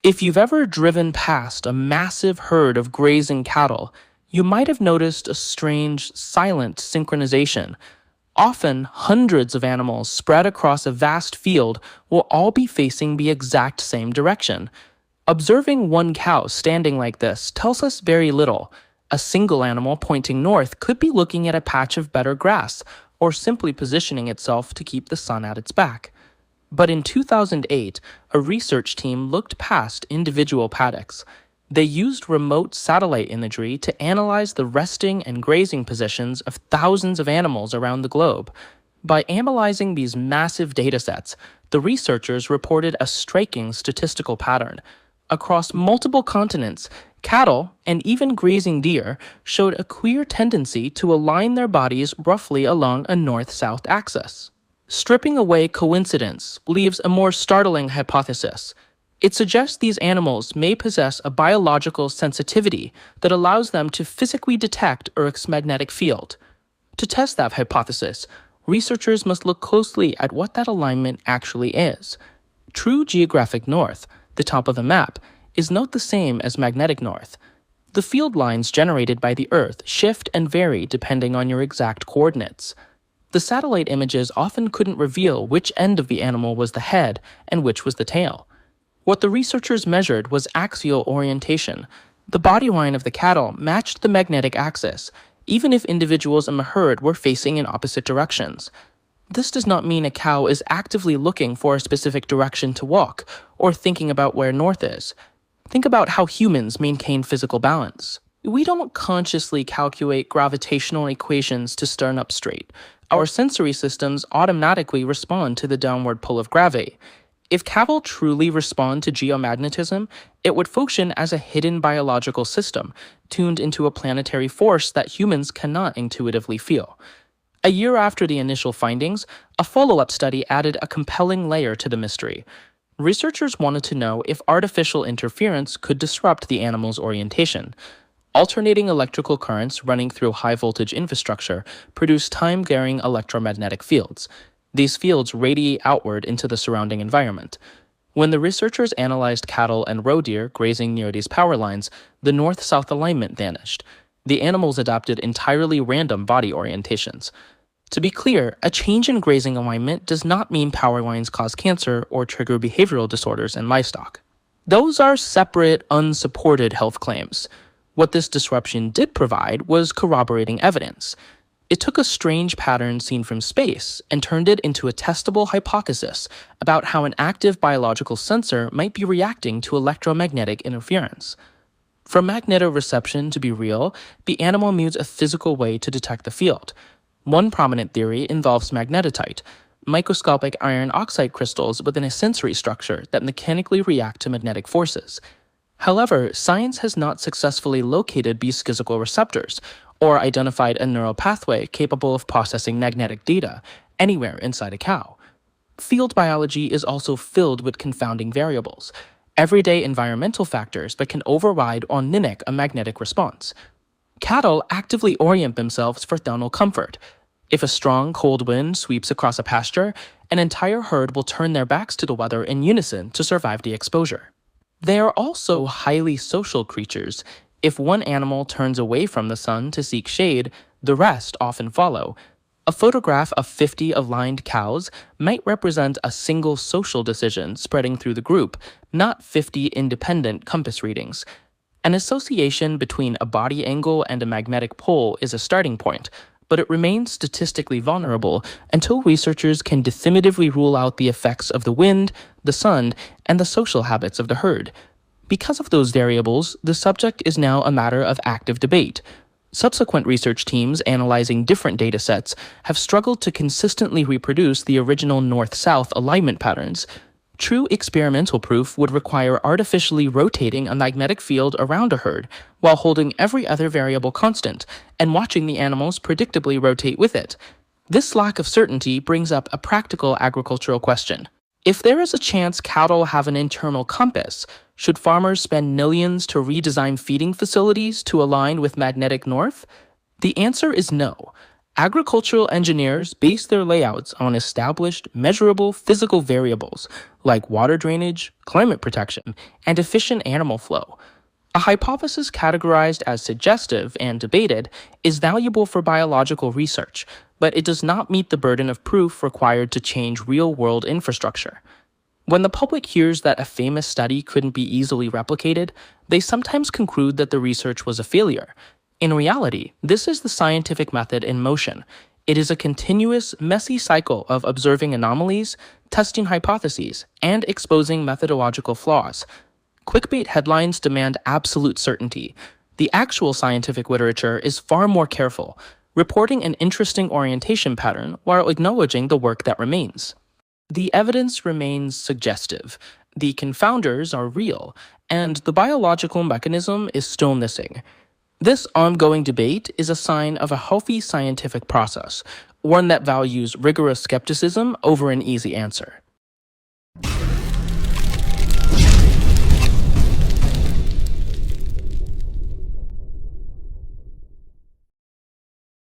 If you've ever driven past a massive herd of grazing cattle, you might have noticed a strange, silent synchronization. Often, hundreds of animals spread across a vast field will all be facing the exact same direction. Observing one cow standing like this tells us very little. A single animal pointing north could be looking at a patch of better grass, or simply positioning itself to keep the sun at its back. But in 2008, a research team looked past individual paddocks. They used remote satellite imagery to analyze the resting and grazing positions of thousands of animals around the globe. By analyzing these massive datasets, the researchers reported a striking statistical pattern. Across multiple continents, cattle and even grazing deer showed a clear tendency to align their bodies roughly along a north-south axis. Stripping away coincidence leaves a more startling hypothesis. It suggests these animals may possess a biological sensitivity that allows them to physically detect Earth's magnetic field. To test that hypothesis, researchers must look closely at what that alignment actually is. True geographic north, the top of the map, is not the same as magnetic north. The field lines generated by the Earth shift and vary depending on your exact coordinates. The satellite images often couldn't reveal which end of the animal was the head and which was the tail. What the researchers measured was axial orientation. The body line of the cattle matched the magnetic axis, even if individuals in the herd were facing in opposite directions. This does not mean a cow is actively looking for a specific direction to walk, or thinking about where north is. Think about how humans maintain physical balance. We don't consciously calculate gravitational equations to stand up straight. Our sensory systems automatically respond to the downward pull of gravity. If cattle truly respond to geomagnetism, it would function as a hidden biological system, tuned into a planetary force that humans cannot intuitively feel. A year after the initial findings, a follow-up study added a compelling layer to the mystery. Researchers wanted to know if artificial interference could disrupt the animal's orientation. Alternating electrical currents running through high-voltage infrastructure produce time-varying electromagnetic fields. These fields radiate outward into the surrounding environment. When the researchers analyzed cattle and roe deer grazing near these power lines, the north-south alignment vanished. The animals adopted entirely random body orientations. To be clear, a change in grazing alignment does not mean power lines cause cancer or trigger behavioral disorders in livestock. Those are separate, unsupported health claims. What this disruption did provide was corroborating evidence. It took a strange pattern seen from space and turned it into a testable hypothesis about how an active biological sensor might be reacting to electromagnetic interference. For magnetoreception to be real, the animal needs a physical way to detect the field. One prominent theory involves magnetite, microscopic iron oxide crystals within a sensory structure that mechanically react to magnetic forces. However, science has not successfully located these physical receptors, or identified a neural pathway capable of processing magnetic data anywhere inside a cow. Field biology is also filled with confounding variables, everyday environmental factors that can override or mimic a magnetic response. Cattle actively orient themselves for thermal comfort. If a strong, cold wind sweeps across a pasture, an entire herd will turn their backs to the weather in unison to survive the exposure. They are also highly social creatures. If one animal turns away from the sun to seek shade, the rest often follow. A photograph of 50 aligned cows might represent a single social decision spreading through the group, not 50 independent compass readings. An association between a body angle and a magnetic pole is a starting point, but it remains statistically vulnerable until researchers can definitively rule out the effects of the wind, the sun, and the social habits of the herd. Because of those variables, the subject is now a matter of active debate. Subsequent research teams analyzing different datasets have struggled to consistently reproduce the original north-south alignment patterns. True experimental proof would require artificially rotating a magnetic field around a herd while holding every other variable constant and watching the animals predictably rotate with it. This lack of certainty brings up a practical agricultural question. If there is a chance cattle have an internal compass, should farmers spend millions to redesign feeding facilities to align with magnetic north? The answer is no. Agricultural engineers base their layouts on established, measurable physical variables like water drainage, climate protection, and efficient animal flow. A hypothesis categorized as suggestive and debated is valuable for biological research, but it does not meet the burden of proof required to change real-world infrastructure. When the public hears that a famous study couldn't be easily replicated, they sometimes conclude that the research was a failure. In reality, this is the scientific method in motion. It is a continuous, messy cycle of observing anomalies, testing hypotheses, and exposing methodological flaws. Clickbait headlines demand absolute certainty. The actual scientific literature is far more careful, reporting an interesting orientation pattern while acknowledging the work that remains. The evidence remains suggestive, the confounders are real, and the biological mechanism is still missing. This ongoing debate is a sign of a healthy scientific process, one that values rigorous skepticism over an easy answer.